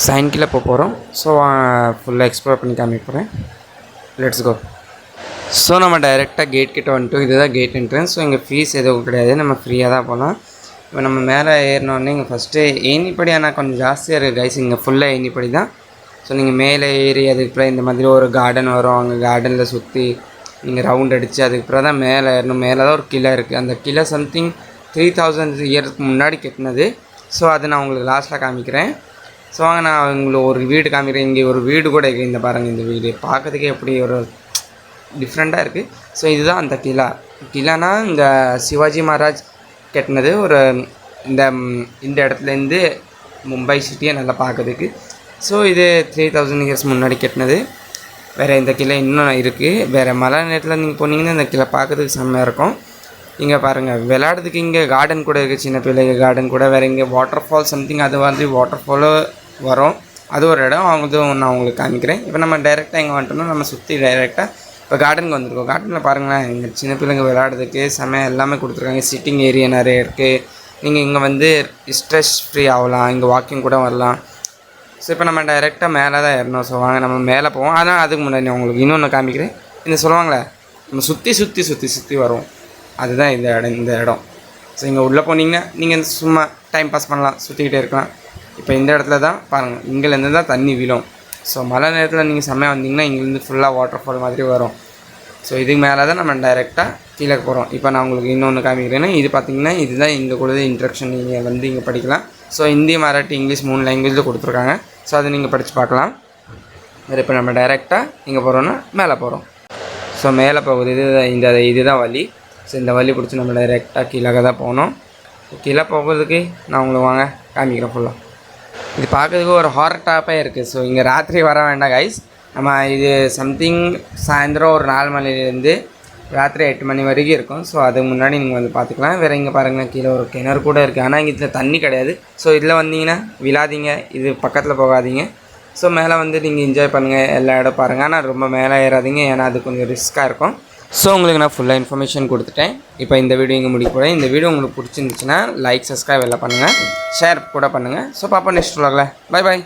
Sign கீழே போக போகிறோம். ஸோ ஃபுல்லாக எக்ஸ்ப்ளோர் பண்ணி காமிக்க போகிறேன். Let's go. ஸோ நம்ம டைரெக்டாக கேட் கிட்ட வந்துட்டு இதுதான் கேட் என்ட்ரன்ஸ். ஸோ இங்கே ஃபீஸ் எதுவும் கிடையாது, நம்ம ஃப்ரீயாக தான் போகலாம். இப்போ நம்ம மேலே ஏறினோடனே இங்கே ஃபஸ்ட்டு ஏணிப்படி ஆனால் கொஞ்சம் ஜாஸ்தியாக இருக்குது கைஸ். இங்கே ஃபுல்லாக ஏணிப்படி தான். ஸோ நீங்கள் மேலே ஏறி அதுக்கப்புறம் இந்த மாதிரி ஒரு கார்டன் வரும். அங்கே கார்டனில் சுற்றி நீங்கள் ரவுண்ட் அடித்து அதுக்கப்புறம் தான் மேலே ஏறணும். மேலே தான் ஒரு கிளை இருக்குது. அந்த கிளை சம்திங் 3000 இயர்ஸ்க்கு முன்னாடி கட்டினது. ஸோ அதை நான் உங்களுக்கு லாஸ்ட்டில் காமிக்கிறேன். ஸோ வாங்க நான் உங்களுக்கு ஒரு வீடு காமிக்கிறேன். இங்கே ஒரு வீடு கூட இருக்குது. இந்த பாருங்கள், இந்த வீடு பார்க்கறதுக்கே எப்படி ஒரு டிஃப்ரெண்ட்டாக இருக்குது. ஸோ இதுதான் அந்த கிலானா இங்கே சிவாஜி மகாராஜ் கட்டினது. ஒரு இந்த இடத்துலேருந்து மும்பை சிட்டியை நல்லா பார்க்கறதுக்கு. ஸோ இது 3000 இயர்ஸ் முன்னாடி கட்டினது. வேறு இந்த கிளை இன்னும் இருக்குது. வேறு மழை நேரத்தில் நீங்கள் போனீங்கன்னா இந்த கிளை பார்க்கறதுக்கு செம்மையாக இருக்கும். இங்கே பாருங்கள், விளையாடுறதுக்கு இங்கே கார்டன் கூட இருக்குது. சின்ன பிள்ளைங்க கார்டன் கூட. வேறு இங்கே வாட்டர் ஃபால் சம்திங், அது வந்து வாட்டர் ஃபாலோ வரும். அது ஒரு இடம், அவங்களும் நான் உங்களுக்கு காமிக்கிறேன். இப்போ நம்ம டைரெக்டாக இங்கே வந்துட்டோம்னா நம்ம சுற்றி டைரெக்டாக இப்போ கார்டனுக்கு வந்துருக்கோம். கார்டனில் பாருங்களேன், இங்கே சின்ன பிள்ளைங்க விளையாடுறதுக்கு செம்மையாக எல்லாமே கொடுத்துருக்காங்க. சிட்டிங் ஏரியா நிறைய இருக்குது. நீங்கள் இங்கே வந்து ஸ்ட்ரெஸ் ஃப்ரீ ஆகலாம். இங்கே வாக்கிங் கூட வரலாம். ஸோ இப்போ நம்ம டைரெக்டாக மேலே தான் ஏறணும். ஸோ வாங்க நம்ம மேலே போவோம். ஆனால் அதுக்கு முன்னாடி நான் உங்களுக்கு இன்னொன்று காமிக்கிறேன். இந்த சொல்லுவாங்களே, நம்ம சுற்றி வரும், அதுதான் இந்த இடம். ஸோ இங்கே உள்ளே போனீங்கன்னா நீங்கள் சும்மா டைம் பாஸ் பண்ணலாம், சுற்றிக்கிட்டே இருக்கலாம். இப்போ இந்த இடத்துல தான் பாருங்கள், இங்கேருந்து தான் தண்ணி விழும். ஸோ மழை நேரத்தில் நீங்கள் செம்மையாக வந்தீங்கன்னா இங்கேருந்து ஃபுல்லாக வாட்டர் ஃபால் மாதிரி வரும். ஸோ இதுக்கு மேலே தான் நம்ம டைரெக்டாக கீழே போகிறோம். இப்போ நான் உங்களுக்கு இன்னொன்று காமிக்கிறேன்னா, இது பார்த்திங்கன்னா இதுதான் இங்கே கூட இன்ட்ரக்ஷன். நீங்கள் வந்து இங்கே படிக்கலாம். ஸோ ஹிந்தி, மராட்டி, இங்கிலீஷ் 3 லாங்குவேஜில் கொடுத்துருக்காங்க. ஸோ அதை நீங்கள் படித்து பார்க்கலாம். வேறு இப்போ நம்ம டைரெக்டாக இங்கே போகிறோன்னா மேலே போகிறோம். ஸோ மேலே போகுது இதுதான் வழி. ஸோ இந்த வழி பிடிச்சி நம்ம டைரெக்டாக கீழே தான் போகணும். கீழே போகிறதுக்கு நான் உங்களுக்கு வாங்க காமிக்கிறேன் ஃபுல்லாக. இது பார்க்கறதுக்கு ஒரு ஹாரர் டாப்பாக இருக்குது. ஸோ இங்கே ராத்திரி வர வேண்டாம் கைஸ். நம்ம இது சம்திங் சாயந்தரம் ஒரு 4 மணிலேருந்து ராத்திரி 8 மணி வரைக்கும் இருக்கும். ஸோ அதுக்கு முன்னாடி நீங்கள் வந்து பார்த்துக்கலாம். வேறு இங்கே பாருங்கள், கீழே ஒரு கிணறு கூட இருக்குது. ஆனால் இங்கே இதில் தண்ணி கிடையாது. ஸோ இதில் வந்தீங்கன்னா விழாதீங்க, இது பக்கத்தில் போகாதீங்க. ஸோ மேலே வந்து நீங்கள் என்ஜாய் பண்ணுங்கள், எல்லா இடம் பாருங்கள். ஆனால் ரொம்ப மேலே ஏறாதீங்க, ஏன்னா அது கொஞ்சம் ரிஸ்க்காக இருக்கும். ஸோ உங்களுக்கு நான் ஃபுல்லாக இன்ஃபர்மேஷன் கொடுத்துட்டேன். இப்போ இந்த வீடியோ இங்கே முடிக்க போகிறேன். இந்த வீடியோ உங்களுக்கு பிடிச்சிருந்துச்சுன்னா லைக், சப்ஸ்கிரைப் எல்லாம் பண்ணுங்கள், ஷேர் கூட பண்ணுங்கள். ஸோ பாப்பா நெக்ஸ்ட் vlogல. பை பாய்.